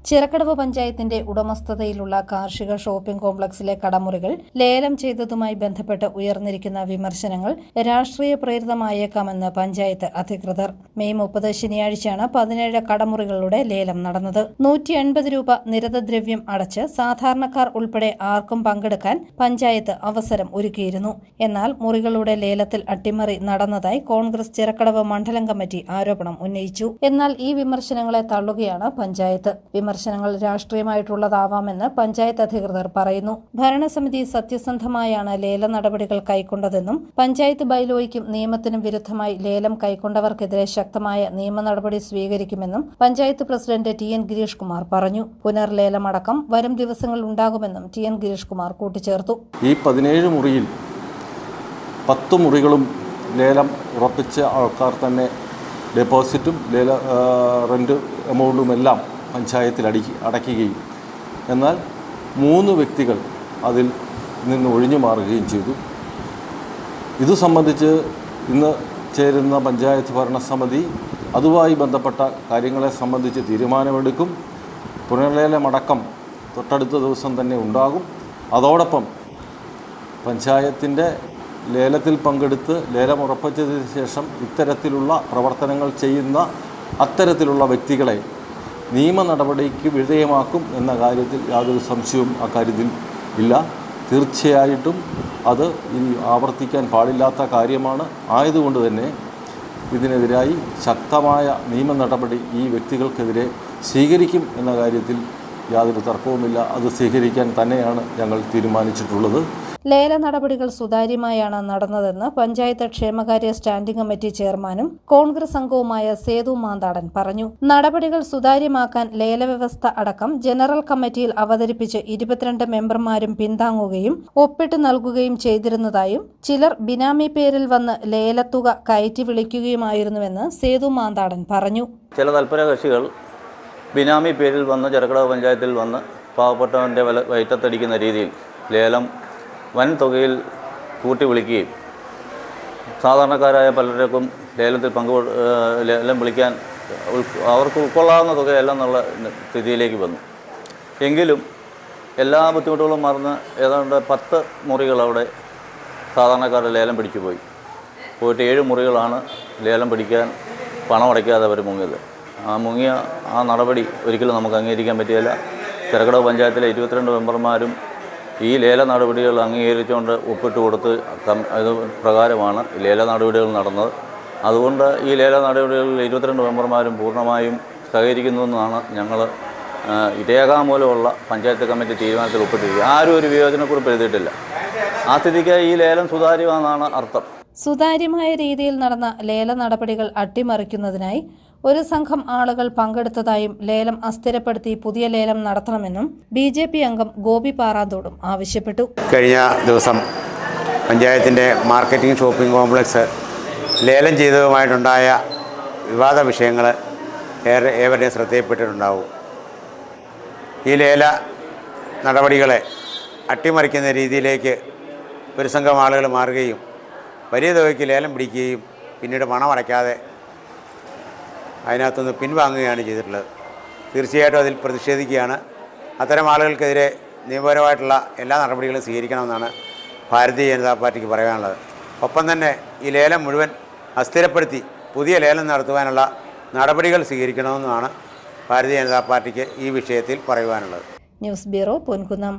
ചിറക്കടവ് പഞ്ചായത്തിന്റെ ഉടമസ്ഥതയിലുള്ള കാർഷിക ഷോപ്പിംഗ് കോംപ്ലക്സിലെ കടമുറികൾ ലേലം ചെയ്തതുമായി ബന്ധപ്പെട്ട് ഉയർന്നിരിക്കുന്ന വിമർശനങ്ങൾ രാഷ്ട്രീയ പ്രേരിതമായേക്കാമെന്ന് പഞ്ചായത്ത് അധികൃതർ. മെയ് 30 ശനിയാഴ്ചയാണ് 17 കടമുറികളുടെ ലേലം നടന്നത്. 150 രൂപ നിരതദ്രവ്യം അടച്ച് സാധാരണക്കാർ ഉൾപ്പെടെ ആർക്കും പങ്കെടുക്കാൻ പഞ്ചായത്ത് അവസരം ഒരുക്കിയിരുന്നു. എന്നാൽ മുറികളുടെ ലേലത്തിൽ അട്ടിമറി നടന്നതായി കോൺഗ്രസ് ചിറക്കടവ് മണ്ഡലം കമ്മിറ്റി ആരോപണം ഉന്നയിച്ചു. എന്നാൽ ഈ വിമർശനങ്ങളെ തള്ളുകയാണ് പഞ്ചായത്ത്. വിമർശനങ്ങൾ രാഷ്ട്രീയമായിട്ടുള്ളതാവാമെന്ന് പഞ്ചായത്ത് അധികൃതർ പറയുന്നു. ഭരണസമിതി സത്യസന്ധമായാണ് ലേല നടപടികൾ കൈക്കൊണ്ടതെന്നും പഞ്ചായത്ത് ബൈലോയ്ക്കും നിയമത്തിനും വിരുദ്ധമായി ലേലം കൈക്കൊണ്ടവർക്കെതിരെ ശക്തമായ നിയമ നടപടി സ്വീകരിക്കുമെന്നും പഞ്ചായത്ത് പ്രസിഡന്റ് ടി.എൻ. ഗിരീഷ് കുമാർ പറഞ്ഞു. പുനർലേലമടക്കം വരും ദിവസങ്ങളിൽ ഉണ്ടാകുമെന്നും ടി.എൻ. ഗിരീഷ് കുമാർ കൂട്ടിച്ചേർത്തു. ഈ 17 മുറിയിൽ 10 മുറികളും ലേലം ഉറപ്പിച്ച ആൾക്കാർ തന്നെ ഡെപ്പോസിറ്റും റെന്റ് എമൗണ്ടുമെല്ലാം പഞ്ചായത്തിൽ അടയ്ക്കുകയും എന്നാൽ 3 വ്യക്തികൾ അതിൽ നിന്ന് ഒഴിഞ്ഞു മാറുകയും ചെയ്തു. ഇതു സംബന്ധിച്ച് ഇന്ന് ചേരുന്ന പഞ്ചായത്ത് ഭരണസമിതി അതുമായി ബന്ധപ്പെട്ട കാര്യങ്ങളെ സംബന്ധിച്ച് തീരുമാനമെടുക്കും. പുനർലേലമടക്കം തൊട്ടടുത്ത ദിവസം തന്നെ ഉണ്ടാകും. അതോടൊപ്പം പഞ്ചായത്തിൻ്റെ ലേലത്തിൽ പങ്കെടുത്ത് ലേലം ഉറപ്പിച്ചതിന് ശേഷം ഇത്തരത്തിലുള്ള പ്രവർത്തനങ്ങൾ ചെയ്യുന്ന അത്തരത്തിലുള്ള വ്യക്തികളെ നിയമ നടപടിക്ക് വിധേയമാക്കും എന്ന കാര്യത്തിൽ യാതൊരു സംശയവും അക്കാര്യത്തിൽ ഇല്ല. തീർച്ചയായിട്ടും അത് ഇനി ആവർത്തിക്കാൻ പാടില്ലാത്ത കാര്യമാണ്. ആയതുകൊണ്ട് തന്നെ ഇതിനെതിരായി ശക്തമായ നിയമ നടപടി ഈ വ്യക്തികൾക്കെതിരെ സ്വീകരിക്കും എന്ന കാര്യത്തിൽ യാതൊരു തർക്കവുമില്ല. അത് സ്വീകരിക്കാൻ തന്നെയാണ് ഞങ്ങൾ തീരുമാനിച്ചിട്ടുള്ളത്. ലേല നടപടികൾ സുതാര്യമായാണ് നടന്നതെന്ന് പഞ്ചായത്ത് ക്ഷേമകാര്യ സ്റ്റാൻഡിംഗ് കമ്മിറ്റി ചെയർമാനും കോൺഗ്രസ് അംഗവുമായ സേതു മാന്താടൻ പറഞ്ഞു. നടപടികൾ സുതാര്യമാക്കാൻ ലേലവ്യവസ്ഥ അടക്കം ജനറൽ കമ്മിറ്റിയിൽ അവതരിപ്പിച്ച് 22 മെമ്പർമാരും പിന്താങ്ങുകയും ഒപ്പിട്ട് നൽകുകയും ചെയ്തിരുന്നതായും ചിലർ ബിനാമി പേരിൽ വന്ന് ലേലത്തുക കയറ്റി വിളിക്കുകയുമായിരുന്നുവെന്ന് സേതു മാന്താടൻ പറഞ്ഞു. ചില തൽപര കക്ഷികൾ ബിനാമി പേരിൽ വന്ന് ചിറക്കടവ് പഞ്ചായത്തിൽ വന്ന് പാവപ്പെട്ടവൻ്റെ വയറ്റത്തടിക്കുന്ന രീതിയിൽ ലേലം വൻ തുകയിൽ കൂട്ടി വിളിക്കുകയും സാധാരണക്കാരായ പലർക്കും ലേലത്തിൽ ലേലം വിളിക്കാൻ അവർക്ക് ഉൾക്കൊള്ളാവുന്ന തുകയല്ല എന്നുള്ള സ്ഥിതിയിലേക്ക് വന്നു. എങ്കിലും എല്ലാ ബുദ്ധിമുട്ടുകളും മറന്ന് ഏതാണ്ട് 10 മുറികൾ അവിടെ സാധാരണക്കാരുടെ ലേലം പിടിച്ചു പോയിട്ട് 7 മുറികളാണ് ലേലം പിടിക്കാൻ പണം അടയ്ക്കാതെ അവർ മുങ്ങിയത്. മുങ്ങിയ നടപടി ഒരിക്കലും നമുക്ക് അംഗീകരിക്കാൻ പറ്റിയില്ല. ചിറക്കടവ് പഞ്ചായത്തിലെ 22 മെമ്പർമാരും ഈ ലേല നടപടികൾ അംഗീകരിച്ചുകൊണ്ട് ഒപ്പിട്ട് കൊടുത്ത് ഇത് പ്രകാരമാണ് ലേല നടപടികൾ നടന്നത്. അതുകൊണ്ട് ഈ ലേല നടപടികളിൽ 22 മെമ്പർമാരും പൂർണ്ണമായും സഹകരിക്കുന്നുവെന്നാണ് ഞങ്ങൾ രേഖാമൂലമുള്ള പഞ്ചായത്ത് കമ്മിറ്റി തീരുമാനത്തിൽ ഒപ്പിട്ടിരിക്കുക. ആരും ഒരു വിയോജനക്കുറിപ്പ് എഴുതിയിട്ടില്ല. ആ സ്ഥിതിക്ക് ഈ ലേലം സുതാര്യമാണെന്നാണ് അർത്ഥം. സുതാര്യമായ രീതിയിൽ നടന്ന ലേല നടപടികൾ അട്ടിമറിക്കുന്നതിനായി ഒരു സംഘം ആളുകൾ പങ്കെടുത്തതായും ലേലം അസ്ഥിരപ്പെടുത്തി പുതിയ ലേലം നടത്തണമെന്നും BJP അംഗം ഗോപി പാറാന്തോടും ആവശ്യപ്പെട്ടു. കഴിഞ്ഞ ദിവസം പഞ്ചായത്തിൻ്റെ മാർക്കറ്റിംഗ് ഷോപ്പിംഗ് കോംപ്ലക്സ് ലേലം ചെയ്തതുമായിട്ടുണ്ടായ വിവാദ വിഷയങ്ങൾ ഏവരുടെയും ശ്രദ്ധയിൽപ്പെട്ടിട്ടുണ്ടാവും. ഈ ലേല നടപടികളെ അട്ടിമറിക്കുന്ന രീതിയിലേക്ക് ഒരു സംഘം ആളുകൾ മാറുകയും വലിയ തുകയ്ക്ക് ലേലം പിടിക്കുകയും പിന്നീട് പണം അടയ്ക്കാതെ അതിനകത്തുനിന്ന് പിൻവാങ്ങുകയാണ് ചെയ്തിട്ടുള്ളത്. തീർച്ചയായിട്ടും അതിൽ പ്രതിഷേധിക്കുകയാണ്. അത്തരം ആളുകൾക്കെതിരെ നിയമപരമായിട്ടുള്ള എല്ലാ നടപടികളും സ്വീകരിക്കണമെന്നാണ് ഭാരതീയ ജനതാ പാർട്ടിക്ക് പറയാനുള്ളത്. ഒപ്പം തന്നെ ഈ ലേലം മുഴുവൻ അസ്ഥിരപ്പെടുത്തി പുതിയ ലേലം നടത്തുവാനുള്ള നടപടികൾ സ്വീകരിക്കണമെന്നാണ് ഭാരതീയ ജനതാ പാർട്ടിക്ക് ഈ വിഷയത്തിൽ പറയുവാനുള്ളത്. News bureau, Ponkunnam.